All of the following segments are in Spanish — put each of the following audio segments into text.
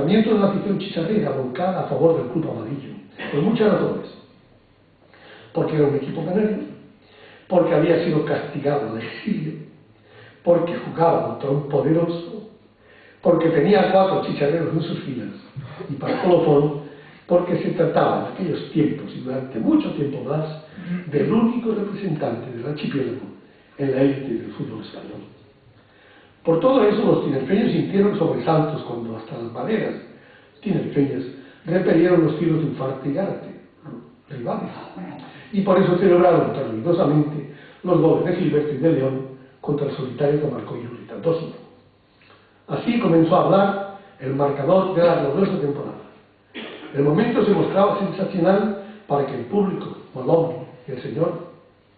comportamiento de la afición chicharrera volcada a favor del club amarillo, por muchas razones. Porque era un equipo canario, porque había sido castigado al exilio, porque jugaba contra un poderoso, porque tenía 4 chicharreros en sus filas, y para colofón, porque se trataba en aquellos tiempos y durante mucho tiempo más del único representante del archipiélago en la élite del fútbol español. Por todo eso los tinerfeños sintieron sobresaltos cuando hasta las maderas tinerfeñas repelieron los tiros de Ufarte y Gárate, rivales, y por eso celebraron tan ruidosamente los goles de Gilberto y de León contra el solitario que marcó Iurrieta 2-1. Así comenzó a hablar el marcador de la gloriosa temporada. El momento se mostraba sensacional para que el público, Molón y el señor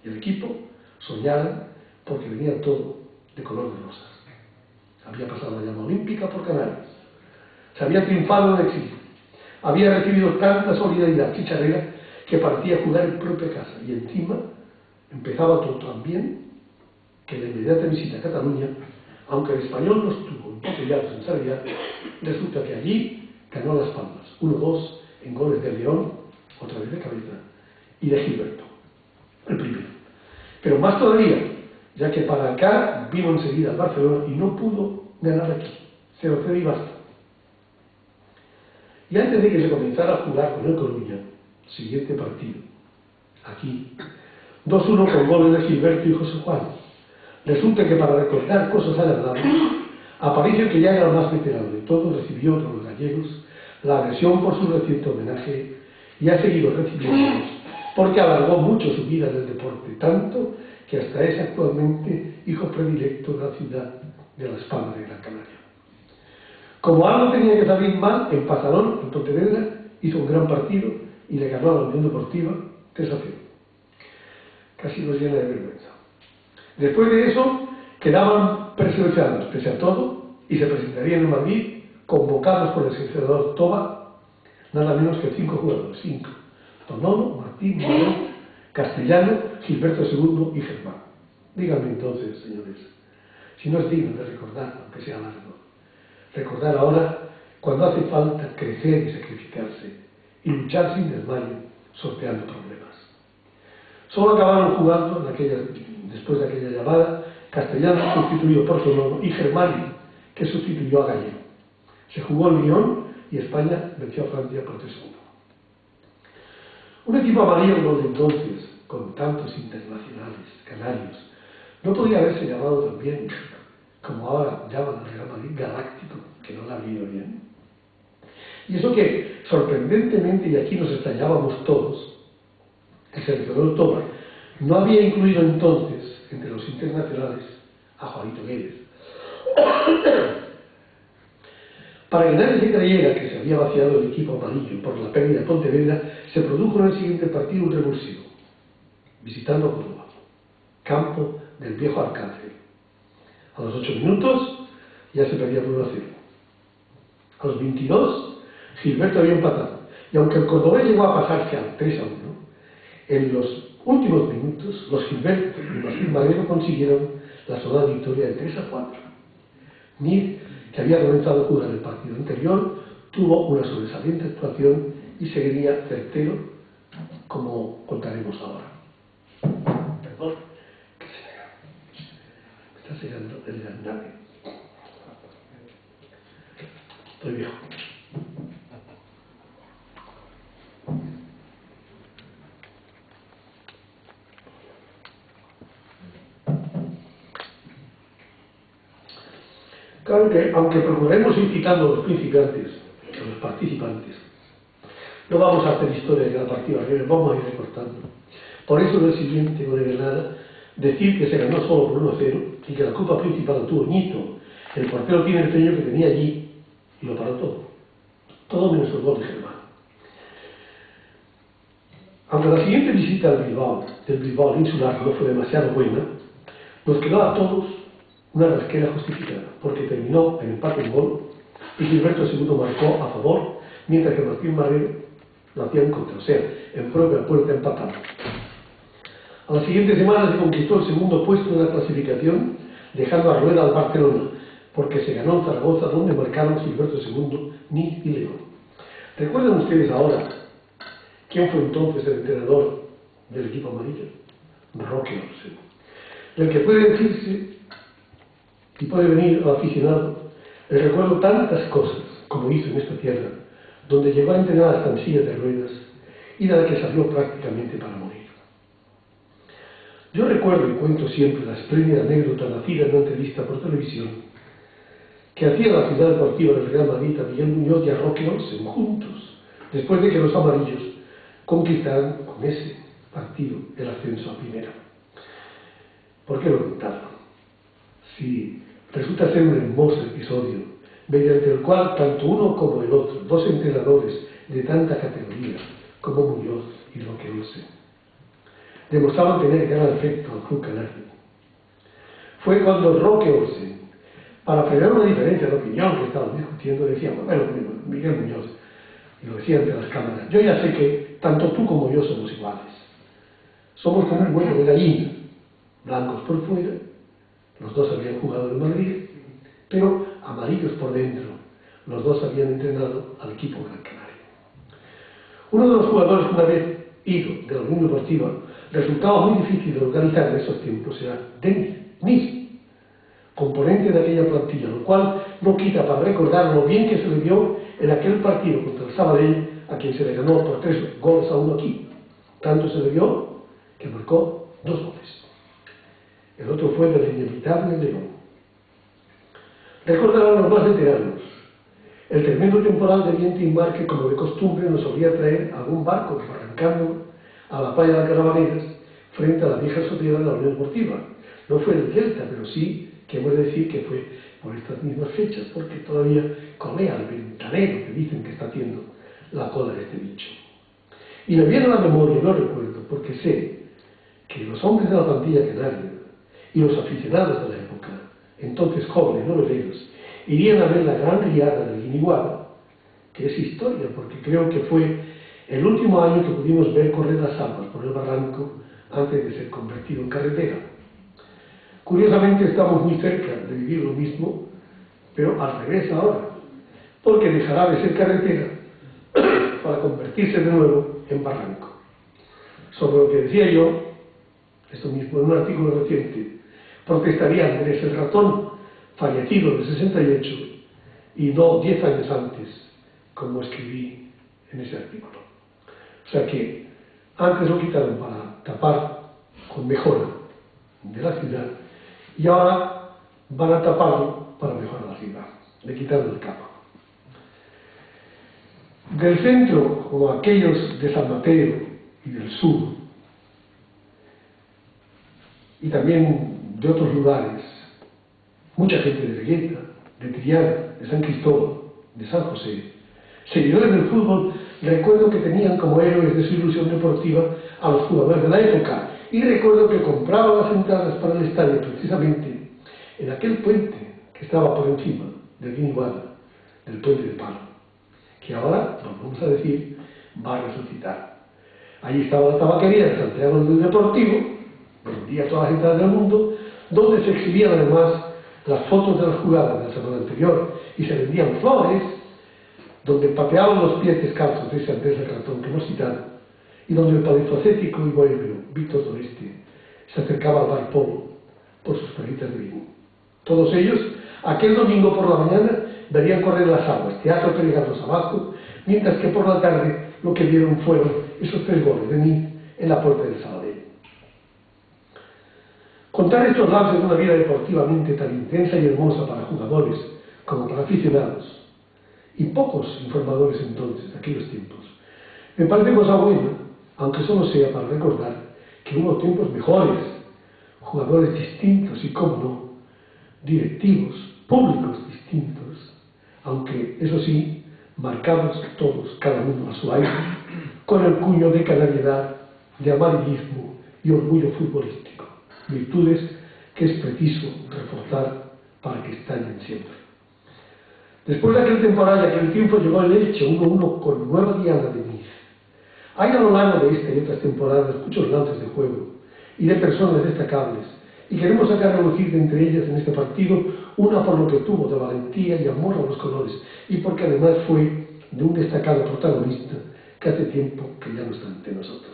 y el equipo soñaran, porque venía todo de color de rosas. Había pasado la llama olímpica por Canarias, se había triunfado en el exilio, había recibido tanta solidaridad chicharrera que parecía jugar en propia casa, y encima empezaba todo tan bien que la inmediata visita a Cataluña, aunque el español no estuvo embotellados en Sarriá, resulta que allí ganó Las Palmas, 1-2 en goles de León, otra vez de cabeza, y de Gilberto, el primero. Pero más todavía, ya que para acá vino enseguida al Barcelona y no pudo ganar aquí, 0-0 y basta. Y antes de que se comenzara a jugar con el Coruña, siguiente partido, aquí, 2-1 con goles de Gilberto y José Juan. Resulta que para recordar cosas agradables, Aparicio, que ya era el más veterano de todos, recibió de los gallegos la agresión por su reciente homenaje y ha seguido recibiéndolos porque alargó mucho su vida en el deporte, tanto que hasta es actualmente hijo predilecto de la ciudad de Las Palmas de Gran Canaria. Como algo tenía que salir mal, en Pasarón, en Pontevedra, hizo un gran partido y le ganó a la Unión Deportiva 3-0. Casi nos llena de vergüenza. Después de eso, quedaban preseleccionados, pese a todo, y se presentarían en Madrid, convocados por el seleccionador Toba, nada menos que 5 jugadores, 5. Tonono, Martín, Moreno, Castellano, Gilberto II y Germán. Díganme entonces, señores, si no es digno de recordar, aunque sea largo, recordar ahora cuando hace falta crecer y sacrificarse, y luchar sin desmayo, sorteando problemas. Solo acabaron jugando después de aquella llamada, Castellano sustituido por Tonono y Germán, que sustituyó a Gallego. Se jugó en Lyon y España venció a Francia por 3-1. Un equipo amarillo de entonces, con tantos internacionales canarios, no podía haberse llamado también, como ahora llaman al Real Madrid, galáctico, que no le ha venido bien. Y eso que, sorprendentemente, y aquí nos extrañábamos todos, el seleccionador Toba no había incluido entonces entre los internacionales a Juanito Guedes. Para que nadie se creyera que se había vaciado el equipo amarillo por la pérdida de Pontevedra, se produjo en el siguiente partido un revulsivo, visitando a Córdoba, campo del viejo Arcángel. A los 8 minutos ya se perdía por 1-0. A los 22, Gilberto había empatado, y aunque el cordobés llegó a pasarse al 3-1, en los últimos minutos, los Gilberto y Martín Madero consiguieron la sonada victoria de 3-4. Mir, que había comenzado a jugar el partido anterior, tuvo una sobresaliente actuación y seguiría certero, como contaremos ahora. Perdón, que me está sellando el andamio. Estoy viejo. Claro que, aunque procuremos ir citando a los principiantes, a los participantes, no vamos a hacer historia de cada partido, vamos a ir recortando. Por eso en el siguiente no debe nada decir que se ganó solo por 1-0 y que la culpa principal la tuvo Ñito, el portero tinerfeño que tenía allí, y lo paró todo. Todo menos el gol de Germán. Aunque la siguiente visita al Bilbao insular no fue demasiado buena, nos quedó a todos una rasquera justificada, porque terminó en empate en gol y Gilberto II marcó a favor, mientras que Martín Madero lo hacía en contra, o sea, en propia puerta empatada. A la siguiente semana se conquistó el segundo puesto de la clasificación, dejando a rueda al Barcelona, porque se ganó en Zaragoza, donde marcaron Gilberto II, Nis y León. ¿Recuerdan ustedes ahora quién fue entonces el entrenador del equipo amarillo? Roque Olsen, del que puede decirse y puede venir al aficionado el recuerdo tantas cosas como hizo en esta tierra, donde llegó a entrenar hasta en sillas de ruedas y de la que salió prácticamente para morir. Yo recuerdo y cuento siempre la espléndida anécdota nacida en una entrevista por televisión que hacía la ciudad deportiva del Real Madrid a Miguel Muñoz y a Roque Olsen juntos, después de que los amarillos conquistaran con ese partido el ascenso a primera. ¿Por qué lo contarlo? Si resulta ser un hermoso episodio, mediante el cual tanto uno como el otro, dos entrenadores de tanta categoría como Muñoz y Roque Olsen, demostraron tener gran afecto al club canario. Fue cuando Roque Olsen, para frenar una diferencia de opinión que estaban discutiendo, decía, bueno, Miguel Muñoz, y lo decía ante las cámaras, yo ya sé que tanto tú como yo somos iguales. Somos como un huevo de gallina, blancos por fuera, los dos habían jugado en Madrid, pero amarillos por dentro. Los dos habían entrenado al equipo Gran Canaria. Uno de los jugadores que una vez ido de la Unión Deportiva resultaba muy difícil de localizar en esos tiempos era Denis Nis, componente de aquella plantilla, lo cual no quita para recordar lo bien que se le dio en aquel partido contra el Sabadell, a quien se le ganó por 3-1 aquí. Tanto se le dio que marcó 2 goles. El otro fue del inevitable León. Recordarán los más veteranos el tremendo temporal de viento y mar que, como de costumbre, nos solía traer algún barco arrancando a la playa de Carabaneras frente a la vieja azotea de la Unión Deportiva. No fue el Delta, pero sí que hemos de decir que fue por estas mismas fechas, porque todavía colea el ventanero que dicen que está haciendo la cola de este bicho. Y me viene a la memoria, y lo recuerdo, porque sé que los hombres de la plantilla canaria y los aficionados de la época, entonces jóvenes, noveleros, irían a ver la gran riada del Guiniguada, que es historia, porque creo que fue el último año que pudimos ver correr las aguas por el barranco antes de ser convertido en carretera. Curiosamente estamos muy cerca de vivir lo mismo, pero al revés ahora, porque dejará de ser carretera para convertirse de nuevo en barranco. Sobre lo que decía yo, esto mismo en un artículo reciente, protestaría Andrés el ratón, fallecido de 68, y no 10 años antes, como escribí en ese artículo. O sea que antes lo quitaron para tapar con mejora de la ciudad, y ahora van a taparlo para mejorar la ciudad, le quitaron el capa. Del centro, como aquellos de San Mateo y del sur, y también de otros lugares, mucha gente de Vegueta, de Triana, de San Cristóbal, de San José, seguidores del fútbol, recuerdo que tenían como héroes de su ilusión deportiva a los jugadores de la época, y recuerdo que compraban las entradas para el estadio precisamente en aquel puente que estaba por encima del Guiniguada, del puente de Palo, que ahora, vamos a decir, va a resucitar. Allí estaba la tabaquería de Santiago del Deportivo, vendía todas las entradas del mundo, donde se exhibían además las fotos de las jugadas de la semana anterior y se vendían flores, donde pateaban los pies descalzos de ese Andrés el ratón que hemos citado, y donde el palifacético y bohemio Víctor Doreste se acercaba al bar Polo por sus perritas de vino. Todos ellos, aquel domingo por la mañana, verían correr las aguas, teatro peligrosos abajo, mientras que por la tarde lo que vieron fueron esos 3 goles de Nis en la puerta del Sabadell. Contar estos lances de una vida deportivamente tan intensa y hermosa para jugadores como para aficionados, y pocos informadores entonces, de aquellos tiempos, me parece cosa buena, aunque solo sea para recordar que hubo tiempos mejores, jugadores distintos y, cómo no, directivos, públicos distintos, aunque, eso sí, marcados todos, cada uno a su aire, con el cuño de canariedad, de amarillismo y orgullo futbolístico, virtudes que es preciso reforzar para que estallen siempre. Después de aquel temporal y aquel triunfo llegó el Elche 1-1 con Nueva Diana de Nis. Hay a lo largo de esta y otras temporadas muchos lances de juego y de personas destacables, y queremos sacar a relucir de entre ellas en este partido una por lo que tuvo de valentía y amor a los colores, y porque además fue de un destacado protagonista que hace tiempo que ya no está entre nosotros.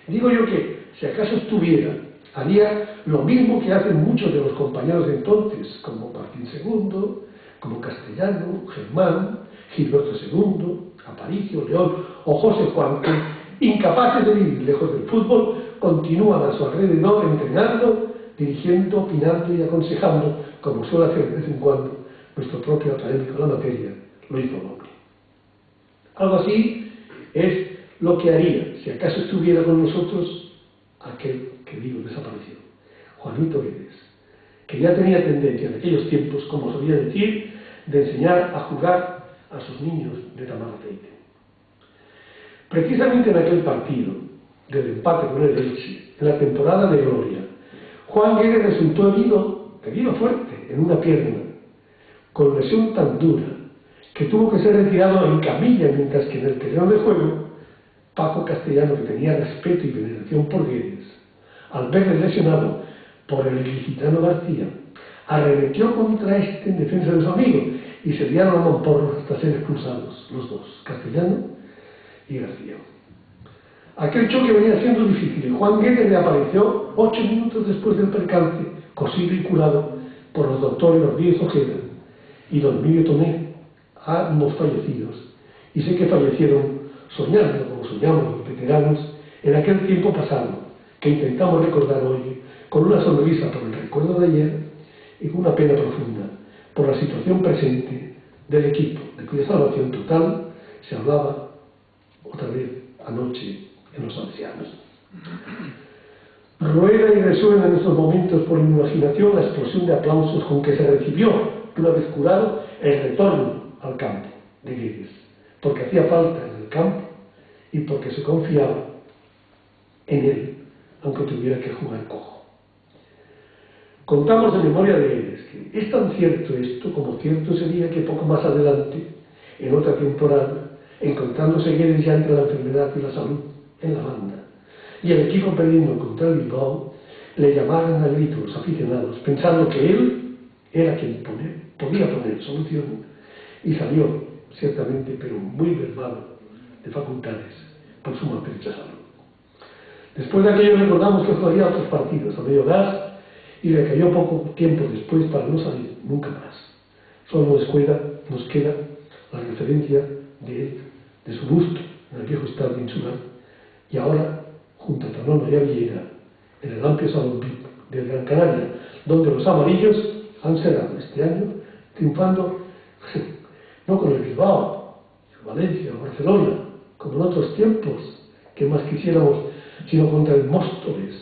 Digo yo que, si acaso estuviera, haría lo mismo que hacen muchos de los compañeros de entonces, como Martín II, como Castellano, Germán, Gilberto II, Aparicio, León o José Juan, que, incapaces de vivir lejos del fútbol, continúan a su alrededor entrenando, dirigiendo, opinando y aconsejando, como suele hacer de vez en cuando nuestro propio académico de la materia, lo hizo Noble. Algo así es lo que haría, si acaso estuviera con nosotros, aquel que digo desapareció, Juanito Guedes, que ya tenía tendencia en aquellos tiempos, como solía decir, de enseñar a jugar a sus niños de Tamaraceite. Precisamente en aquel partido del empate con el Elche, en la temporada de gloria, Juan Guedes resultó herido fuerte en una pierna, con lesión tan dura que tuvo que ser retirado en camilla, mientras que en el terreno de juego, Paco Castellano, que tenía respeto y veneración por Guedes, al verle lesionado por el ilicitano García, arremetió contra este en defensa de su amigo y se liaron a mamporros hasta ser expulsados los dos, Castellano y García. Aquel choque venía siendo difícil y Juan Guedes reapareció 8 minutos después del percance, cosido y curado por los doctores Rodríguez Ojeda y don Emilio Tomé, ambos fallecidos, y sé que fallecieron soñando como soñamos los veteranos en aquel tiempo pasado, que intentamos recordar hoy con una sonrisa por el recuerdo de ayer y con una pena profunda por la situación presente del equipo, de cuya salvación total se hablaba otra vez anoche en los ancianos. Rueda y resuena en estos momentos por mi imaginación la explosión de aplausos con que se recibió, una vez curado, el retorno al campo de Guedes, porque hacía falta en el campo y porque se confiaba en él, aunque tuviera que jugar cojo. Contamos de memoria de Guedes que es tan cierto esto como cierto sería que poco más adelante, en otra temporada, encontrándose Guedes ya entre la enfermedad y la salud en la banda, y el equipo perdiendo contra el Bilbao, le llamaran a grito los aficionados, pensando que él era quien podía poner solución, y salió, ciertamente, pero muy mermado de facultades por su maltrecha salud. Después de aquello recordamos que jugaría otros partidos a medio gas y le cayó poco tiempo después para no salir nunca más. Solo nos queda la referencia de él, de su busto en el viejo estadio insular, y ahora, junto a Tanono y a Villeira, en el amplio salón VIP del Gran Canaria, donde los amarillos han cerrado este año, triunfando no con el Bilbao, Valencia o Barcelona, como en otros tiempos, que más quisiéramos, sino contra el Móstoles,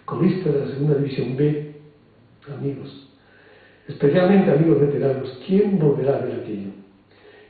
colista de la segunda división B. Amigos, especialmente amigos veteranos, ¿quién volverá a ver aquello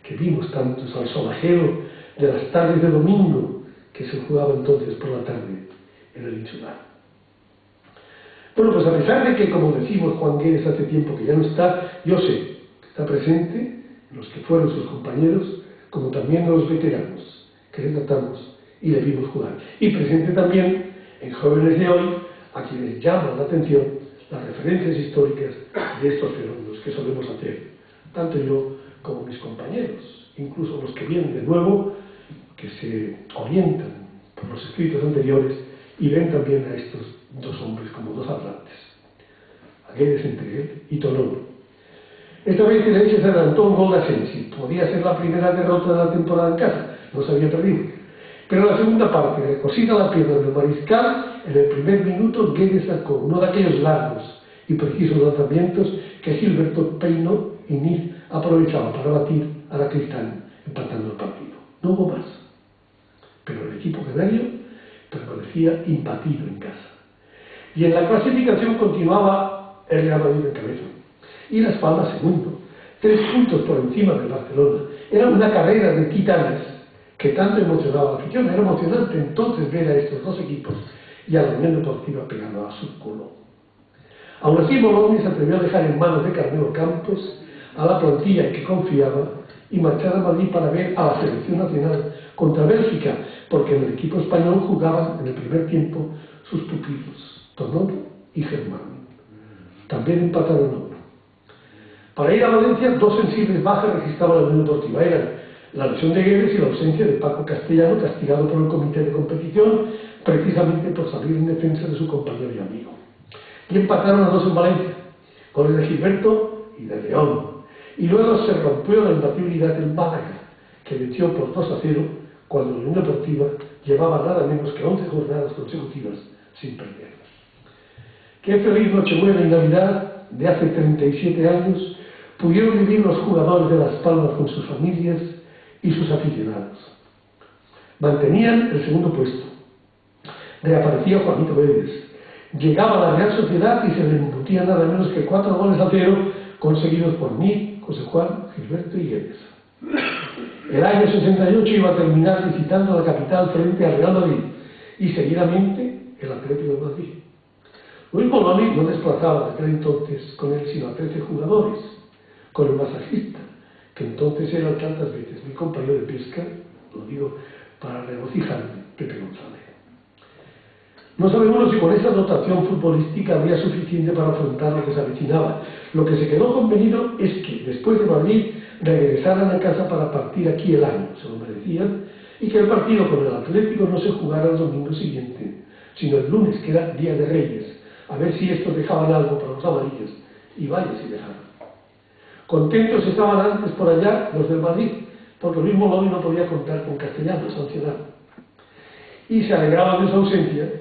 que vimos tantos al solajero de las tardes de domingo que se jugaba entonces por la tarde en el insular? Bueno, pues a pesar de que, como decimos, Juan Guedes hace tiempo que ya no está, yo sé que está presente en los que fueron sus compañeros, como también en los veteranos que le tratamos y le vimos jugar, y presente también en jóvenes de hoy a quienes llaman la atención las referencias históricas de estos fenómenos que solemos hacer, tanto yo como mis compañeros, incluso los que vienen de nuevo, que se orientan por los escritos anteriores y ven también a estos dos hombres como dos atlantes, a Guedes entre él y Tolono. Esta vez el Elche se adelantó un gol de Asensi, podía ser la primera derrota de la temporada en casa, no se había perdido. Pero la segunda parte, recosida la pierna del mariscal, en el primer minuto Guedes sacó uno de aquellos largos y precisos lanzamientos que Gilberto Peino y Niz aprovechaban para batir a la Cristán, empatando el partido. No hubo más. Pero el equipo canario permanecía imbatido en casa. Y en la clasificación continuaba el Real Madrid en cabeza. Y Las Palmas segundo, 3 puntos por encima del Barcelona. Era una carrera de titanes que tanto emocionaba a la afición. Era emocionante entonces ver a estos dos equipos y a la Unión Deportiva pegando a su culo. Aún así, Moloni se atrevió a dejar en manos de Carmelo Campos a la plantilla en que confiaba y marchar a Madrid para ver a la selección nacional contra Bélgica, porque en el equipo español jugaban en el primer tiempo sus pupilos, Tolono y Germán. También empataron 1. Para ir a Valencia, dos sensibles bajas registraba la Unión Deportiva. Eran la lesión de Guedes y la ausencia de Paco Castellano, castigado por el comité de competición, precisamente por salir en defensa de su compañero y amigo. Y empataron a 2 en Valencia, goles de Gilberto y de León. Y luego se rompió la imbatibilidad del Málaga, que venció por 2-0 cuando la Unión Deportiva llevaba nada menos que 11 jornadas consecutivas sin perder. Qué feliz Nochebuena y Navidad de hace 37 años pudieron vivir los jugadores de Las Palmas con sus familias y sus aficionados. Mantenían el segundo puesto. Reaparecía Juanito Vélez. Llegaba a la Real Sociedad y se le embutía nada menos que 4-0 conseguidos por mí, José Juan, Gilberto y Guedes. El año 68 iba a terminar visitando la capital frente al Real Madrid y seguidamente el Atlético de Madrid. Luis Moloni no desplazaba de aquel entonces con él sino a 13 jugadores, con el masajista, que entonces era tantas veces mi compañero de pesca, lo digo para regocijarme, Pepe González. No sabemos si con esa dotación futbolística habría suficiente para afrontar lo que se avecinaba. Lo que se quedó convenido es que, después de Madrid, regresaran a casa para partir aquí el año, se lo merecían, y que el partido con el Atlético no se jugara el domingo siguiente, sino el lunes, que era Día de Reyes, a ver si estos dejaban algo para los amarillos, y vaya si dejaban. Contentos estaban antes por allá los del Madrid, porque Luis Moloni no podía contar con Castellano, sancionado. Y se alegraban de su ausencia,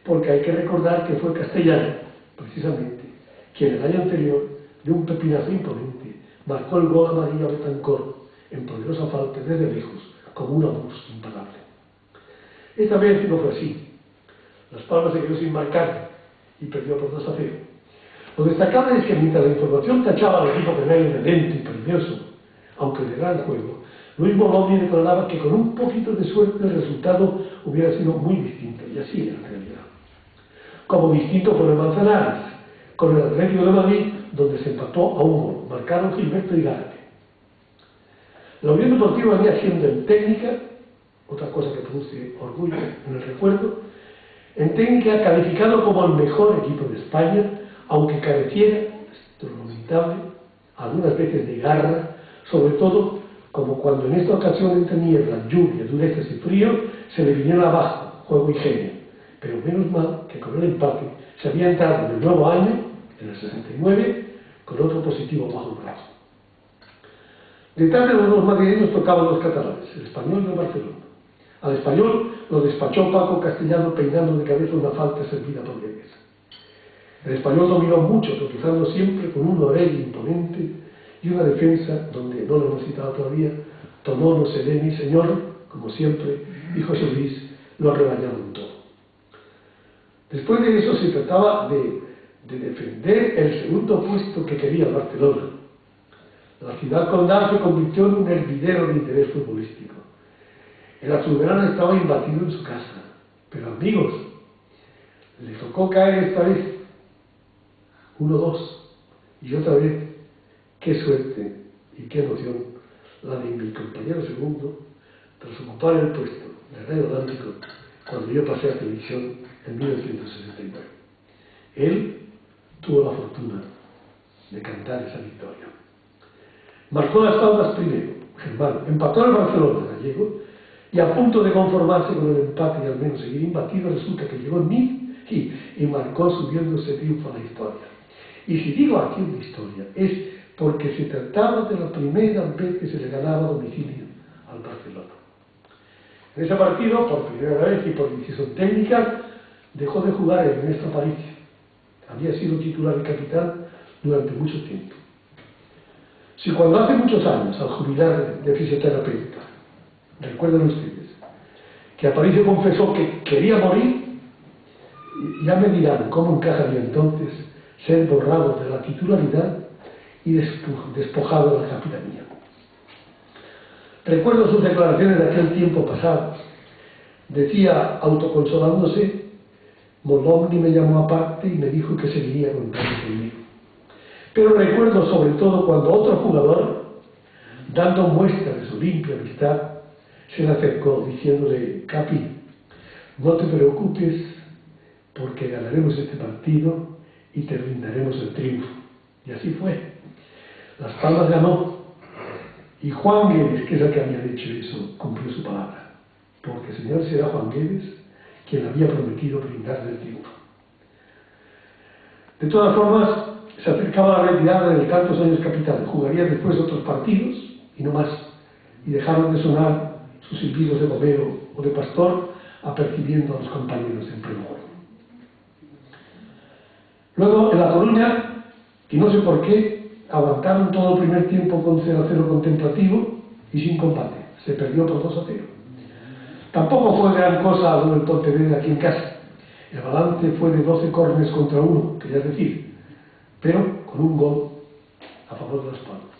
porque hay que recordar que fue Castellano, precisamente, quien el año anterior, de un pepinazo imponente, marcó el gol amarillo a Betancor, en poderosa falta desde lejos, como un obús imparable. Esta vez no fue así. Las Palmas se quedó sin marcar y perdió por 2-0. Lo destacable es que mientras la información tachaba al equipo canario de lento y peligroso, aunque de gran juego, Luis Moloni declaraba que con un poquito de suerte el resultado hubiera sido muy distinto, y así era en realidad. Como distinto fue el Manzanares, con el Atlético de Madrid, donde se empató a un gol, marcaron Gilberto y Gárate. La Unión Deportiva venía siendo en técnica, otra cosa que produce orgullo en el recuerdo, en técnica calificado como el mejor equipo de España, aunque careciera, esto es lo lamentable, algunas veces de garra, sobre todo como cuando en esta ocasión entre niebla, lluvia, durezas y frío, se le vinieron abajo juego y genio. Pero menos mal que con el empate se había entrado en el nuevo año, en el 69, con otro positivo bajo el brazo. Detrás de los madrileños tocaban los catalanes, el Español y el Barcelona. Al Español lo despachó Paco Castellano peinando de cabeza una falta servida por Guedes. El Español dominó mucho, tropezando siempre con un Orell imponente y una defensa donde, no lo hemos citado todavía, Tonono, Sereni y Señor, como siempre, y José Luis lo rebañaron todo. Después de eso se trataba de defender el segundo puesto que quería Barcelona. La ciudad condal se convirtió en un hervidero de interés futbolístico. El azulgrana estaba imbatido en su casa, pero amigos, le tocó caer esta vez 1-2, y otra vez, qué suerte y qué emoción la de mi compañero segundo tras ocupar el puesto del Radio Atlántico cuando yo pasé a televisión en 1969. Él tuvo la fortuna de cantar esa victoria. Marcó las pautas primero, Germán, empató al Barcelona gallego y a punto de conformarse con el empate y al menos seguir imbatido, resulta que llegó en mí y marcó subiéndose triunfo a la historia. Y si digo aquí una historia, es porque se trataba de la primera vez que se le ganaba a domicilio al Barcelona. En ese partido, por primera vez y por decisión técnica, dejó de jugar Ernesto Aparicio. Había sido titular y capitán durante mucho tiempo. Si cuando hace muchos años, al jubilar de fisioterapeuta, recuerden ustedes, que Aparicio confesó que quería morir, ya me dirán cómo encajaría entonces ser borrado de la titularidad y despojado de la capitanía. Recuerdo sus declaraciones de aquel tiempo pasado. Decía, autoconsolándose, Moloni me llamó aparte y me dijo que seguiría contando conmigo. Pero recuerdo sobre todo cuando otro jugador, dando muestra de su limpia amistad, se le acercó diciéndole, Capi, no te preocupes porque ganaremos este partido y te brindaremos el triunfo. Y así fue. Las Palmas ganó y Juan Guedes, que es el que había dicho eso, cumplió su palabra, porque el señor será Juan Guedes quien había prometido brindarle el triunfo. De todas formas, se acercaba la retirada del tantos años capitán, jugaría después otros partidos y no más, y dejaron de sonar sus silbidos de bombero o de pastor, apercibiendo a los compañeros en pleno juego. Luego, en La Coruña, y no sé por qué, aguantaron todo el primer tiempo con 0-0 contemplativo y sin combate. Se perdió por 2-0. Tampoco fue gran cosa lo del Pontevedra aquí en casa. El balance fue de 12 córneres contra 1, quería decir, pero con un gol a favor de Las Palmas.